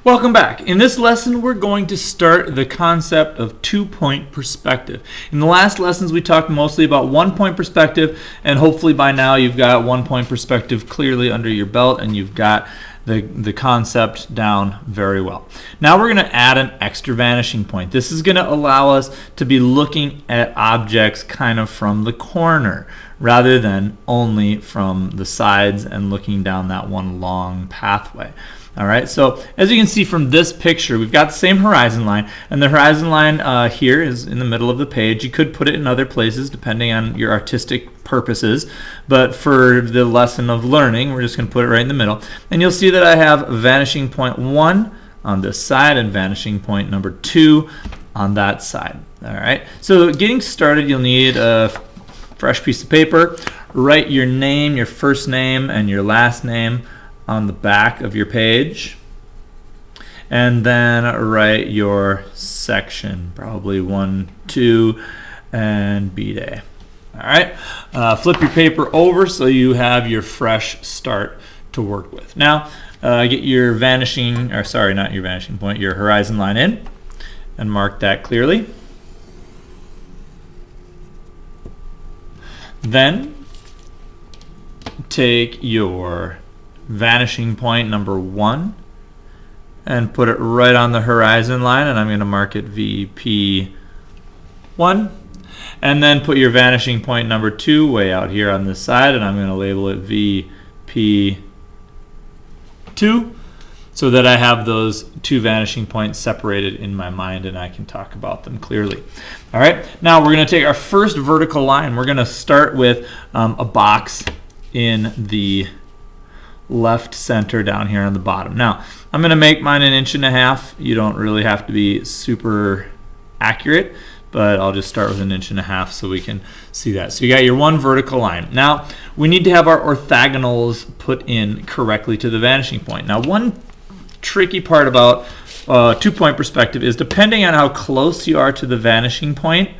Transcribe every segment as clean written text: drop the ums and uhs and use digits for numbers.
Welcome back. In this lesson, we're going to start the concept of two-point perspective. In the last lessons, we talked mostly about one-point perspective, and hopefully by now you've got one-point perspective clearly under your belt and you've got the concept down very well. Now we're going to add an extra vanishing point. This is going to allow us to be looking at objects kind of from the corner rather than only from the sides and looking down that one long pathway. All right, so as you can see from this picture, we've got the same horizon line, and the horizon line here is in the middle of the page. You could put it in other places depending on your artistic purposes, but for the lesson of learning, we're just going to put it right in the middle. And you'll see that I have vanishing point 1 on this side and vanishing point number 2 on that side. All right, so getting started, you'll need a fresh piece of paper. Write your name, your first name, and your last name on the back of your page, and then write your section, probably 1, 2, and B-Day. All right, flip your paper over so you have your fresh start to work with. Now, get your vanishing, or sorry, not your vanishing point, your horizon line in, and mark that clearly. Then, take your vanishing point number 1 and put it right on the horizon line, and I'm going to mark it VP1, and then put your vanishing point number 2 way out here on this side, and I'm going to label it VP2 so that I have those two vanishing points separated in my mind and I can talk about them clearly. All right, now we're going to take our first vertical line. We're going to start with a box in the left center down here on the bottom. Now, I'm going to make mine 1.5 inches. You don't really have to be super accurate, but I'll just start with 1.5 inches so we can see that. So you got your one vertical line. Now, we need to have our orthogonals put in correctly to the vanishing point. Now, one tricky part about two-point perspective is depending on how close you are to the vanishing point,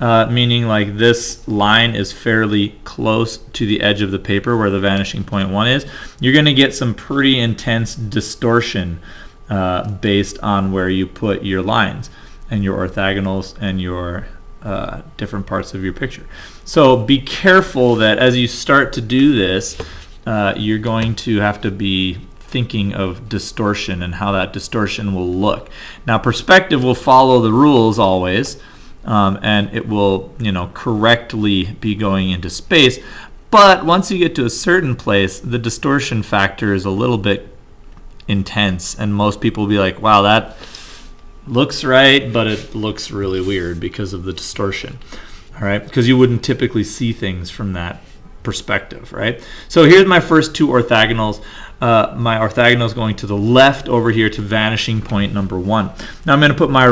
meaning like this line is fairly close to the edge of the paper where the vanishing point 1 is, you're going to get some pretty intense distortion based on where you put your lines and your orthogonals and your different parts of your picture. So be careful that as you start to do this, you're going to have to be thinking of distortion and how that distortion will look. Now, perspective will follow the rules always. And it will, correctly be going into space. But once you get to a certain place, the distortion factor is a little bit intense, and most people will be like, wow, that looks right, but it looks really weird because of the distortion. All right, because you wouldn't typically see things from that perspective, right? So here's my first two orthogonals. My orthogonal is going to the left over here to vanishing point number 1. Now I'm going to put my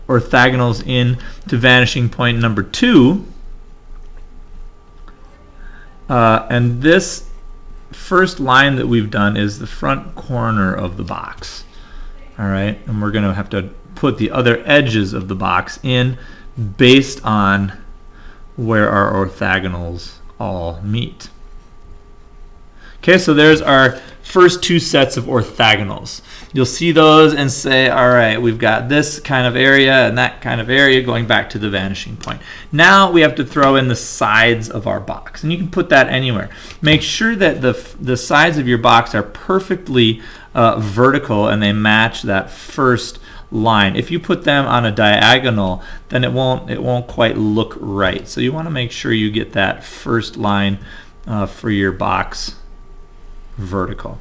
orthogonals in to vanishing point number 2, and this first line that we've done is the front corner of the box. All right, and we're going to have to put the other edges of the box in based on where our orthogonals all meet. Okay, so there's our first two sets of orthogonals. You'll see those and say, all right, we've got this kind of area and that kind of area going back to the vanishing point. Now we have to throw in the sides of our box, and you can put that anywhere. Make sure that the sides of your box are perfectly vertical and they match that first line. If you put them on a diagonal, then it won't quite look right. So you want to make sure you get that first line for your box vertical.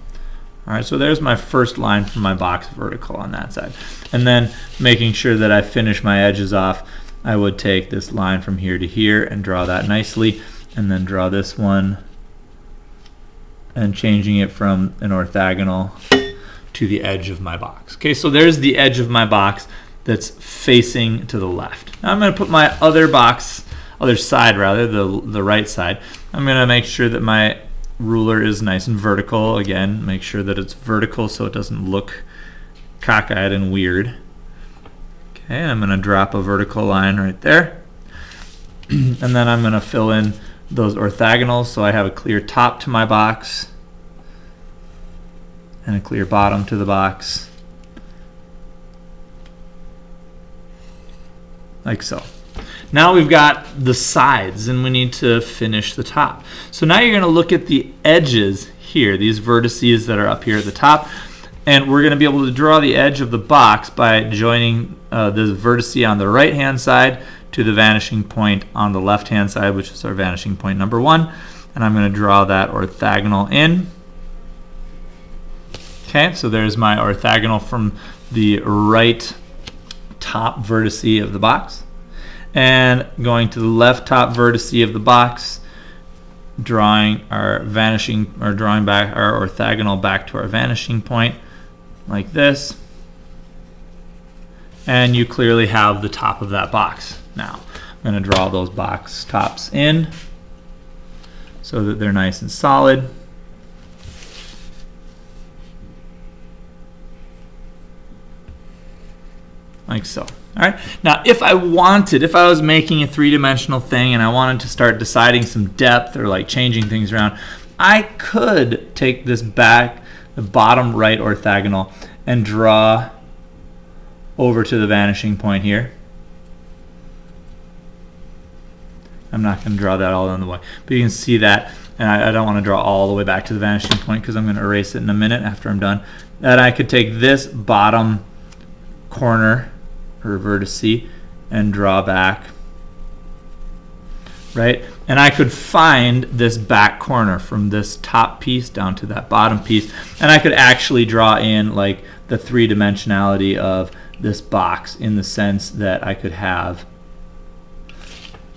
All right, so there's my first line for my box vertical on that side. And then making sure that I finish my edges off, I would take this line from here to here and draw that nicely, and then draw this one and changing it from an orthogonal to the edge of my box. Okay, so there's the edge of my box that's facing to the left. Now I'm going to put my other side, the right side. I'm going to make sure that my ruler is nice and vertical. Again, make sure that it's vertical so it doesn't look cockeyed and weird. Okay, I'm going to drop a vertical line right there. And then I'm going to fill in those orthogonals so I have a clear top to my box. and a clear bottom to the box, like so. Now we've got the sides, and we need to finish the top. So now you're going to look at the edges here, these vertices that are up here at the top, and we're going to be able to draw the edge of the box by joining this vertice on the right-hand side to the vanishing point on the left-hand side, which is our vanishing point number 1. And I'm going to draw that orthogonal in. Okay, so there's my orthogonal from the right top vertice of the box. And going to the left top vertice of the box, drawing our vanishing, or drawing back our orthogonal back to our vanishing point, like this. And you clearly have the top of that box. Now, I'm going to draw those box tops in so that they're nice and solid. Like so. All right. Now, if I was making a three-dimensional thing and I wanted to start deciding some depth or like changing things around, I could take this back, the bottom right orthogonal, and draw over to the vanishing point here. I'm not going to draw that all on the way, but you can see that, and I don't want to draw all the way back to the vanishing point because I'm going to erase it in a minute after I'm done. That I could take this bottom corner or vertice and draw back, right? And I could find this back corner from this top piece down to that bottom piece, and I could actually draw in like the three-dimensionality of this box in the sense that I could have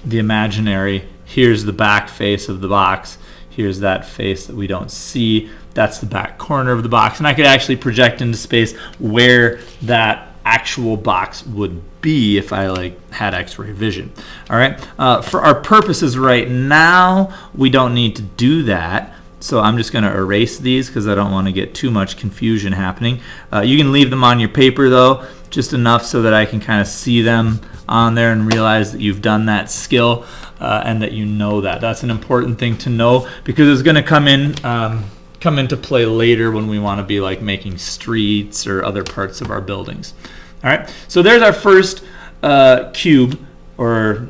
the imaginary, here's the back face of the box, here's that face that we don't see, that's the back corner of the box, and I could actually project into space where that actual box would be if I like had X-ray vision. All right, for our purposes right now, we don't need to do that. So I'm just going to erase these because I don't want to get too much confusion happening. You can leave them on your paper though, just enough so that I can kind of see them on there and realize that you've done that skill and that you know that. That's an important thing to know because it's going to come into play later when we want to be like making streets or other parts of our buildings. All right, so there's our first cube or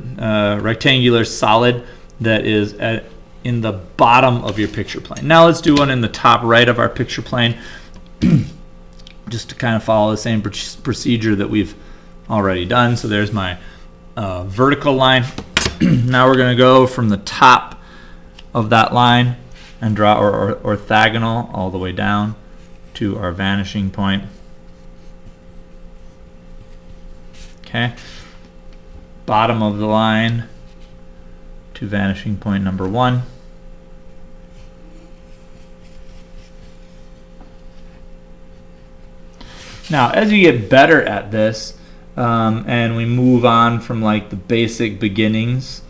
rectangular solid that is in the bottom of your picture plane. Now let's do one in the top right of our picture plane just to kind of follow the same procedure that we've already done. So there's my vertical line. Now we're going to go from the top of that line and draw our orthogonal all the way down to our vanishing point. Okay, bottom of the line to vanishing point number 1. Now, as you get better at this, and we move on from like the basic beginnings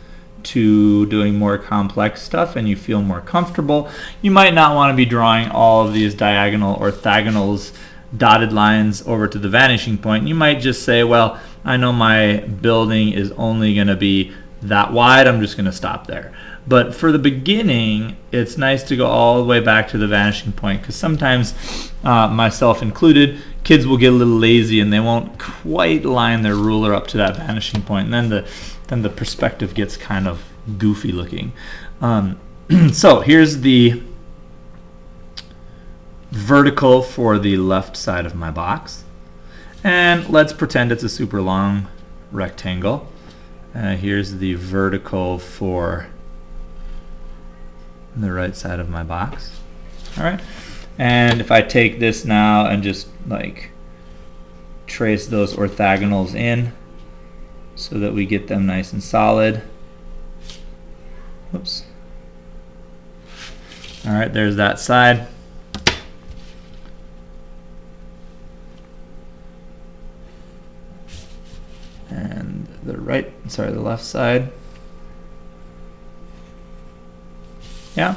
to doing more complex stuff and you feel more comfortable, you might not want to be drawing all of these diagonal orthogonals, dotted lines over to the vanishing point. You might just say, well, I know my building is only going to be that wide, I'm just going to stop there. But for the beginning, it's nice to go all the way back to the vanishing point because sometimes, myself included, kids will get a little lazy and they won't quite line their ruler up to that vanishing point, and then the perspective gets kind of goofy looking. So here's the vertical for the left side of my box, and let's pretend it's a super long rectangle. Here's the vertical for the right side of my box. All right, and if I take this now and just like trace those orthogonals in so that we get them nice and solid. Oops. All right, there's that side. And the left side. Yeah.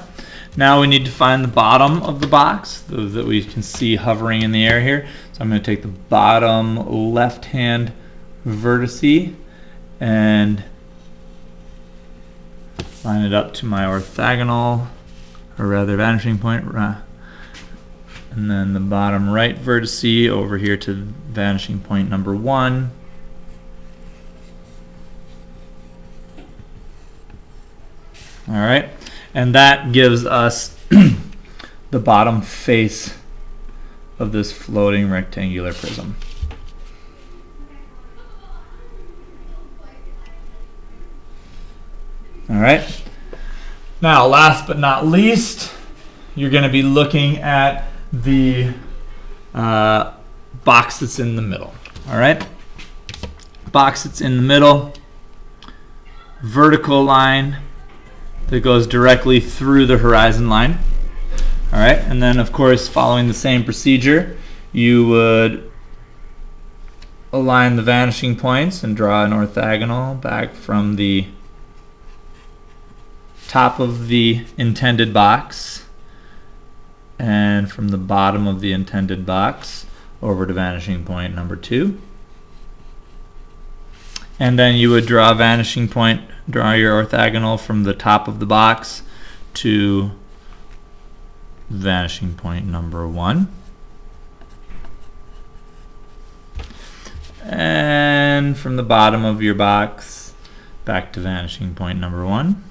Now we need to find the bottom of the box, those that we can see hovering in the air here. So I'm going to take the bottom left-hand vertice and line it up to my orthogonal, or rather vanishing point, and then the bottom right vertice over here to vanishing point number 1. All right, and that gives us the bottom face of this floating rectangular prism. All right, now last but not least, you're going to be looking at the box that's in the middle. All right, box that's in the middle, vertical line that goes directly through the horizon line. All right, and then of course, following the same procedure, you would align the vanishing points and draw an orthogonal back from the top of the intended box and from the bottom of the intended box over to vanishing point number 2. And then you would draw a vanishing point, draw your orthogonal from the top of the box to vanishing point number 1. And from the bottom of your box back to vanishing point number 1.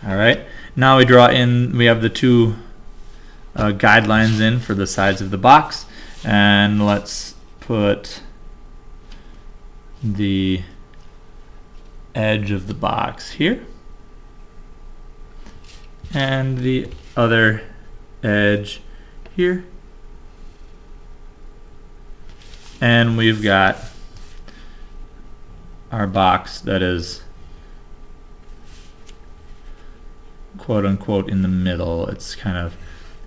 All right, now we draw in, we have the two guidelines in for the sides of the box, and let's put the edge of the box here and the other edge here, and we've got our box that is quote unquote in the middle. It's kind of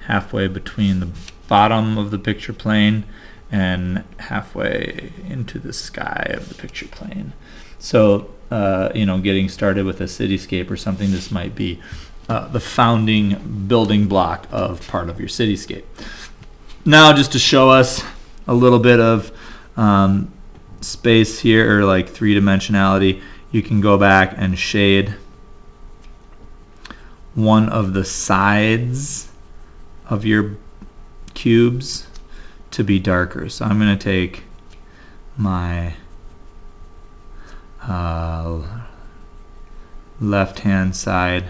halfway between the bottom of the picture plane and halfway into the sky of the picture plane. So you know, getting started with a cityscape or something, this might be the founding building block of part of your cityscape. Now, just to show us a little bit of space here, or like three-dimensionality, you can go back and shade one of the sides of your cubes to be darker. So I'm going to take my left hand side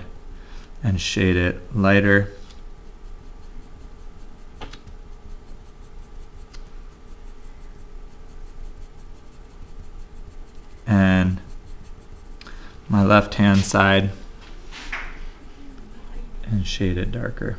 and shade it lighter. And my left hand side and shade it darker.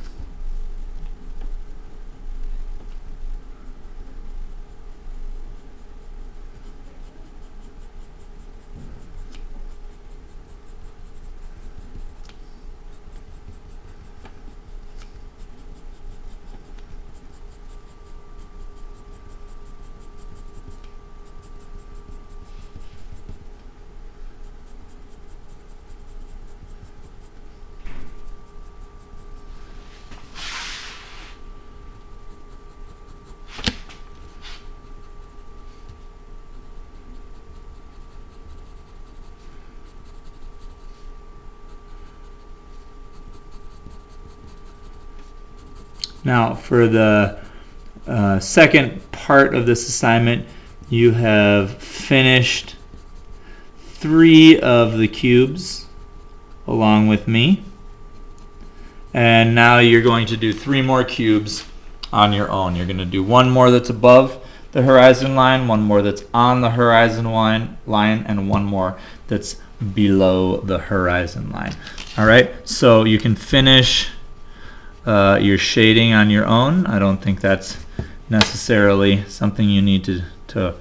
Now, for the second part of this assignment, you have finished 3 of the cubes along with me. And now you're going to do 3 more cubes on your own. You're going to do 1 more that's above the horizon line, 1 more that's on the horizon line, and 1 more that's below the horizon line. All right, so you can finish your shading on your own. I don't think that's necessarily something you need to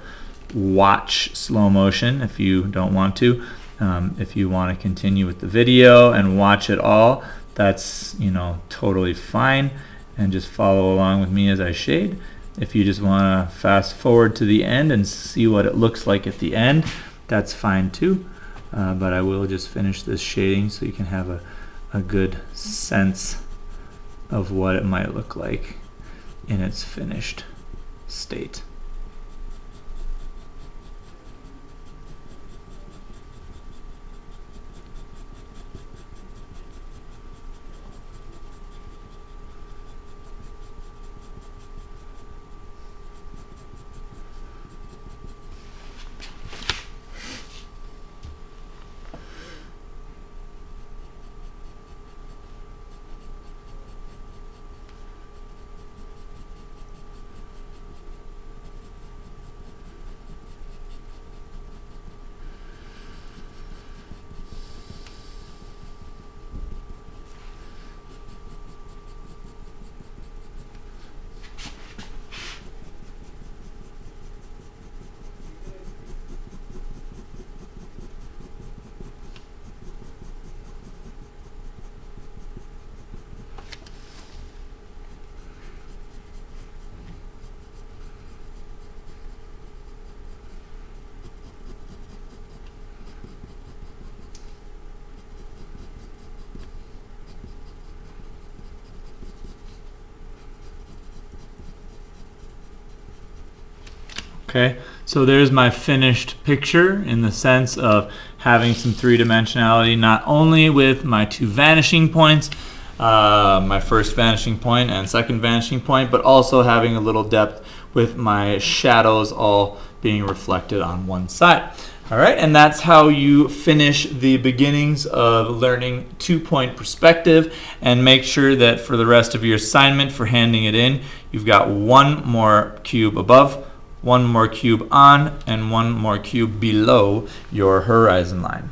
watch slow motion if you don't want to. If you want to continue with the video and watch it all, that's, you know, totally fine, and just follow along with me as I shade. If you just want to fast forward to the end and see what it looks like at the end, that's fine too. But I will just finish this shading so you can have a good sense of what it might look like in its finished state. Okay, so there's my finished picture in the sense of having some three-dimensionality, not only with my two vanishing points, my first vanishing point and second vanishing point, but also having a little depth with my shadows all being reflected on one side. All right, and that's how you finish the beginnings of learning two-point perspective, and make sure that for the rest of your assignment for handing it in, you've got one more cube above, one more cube on, and one more cube below your horizon line.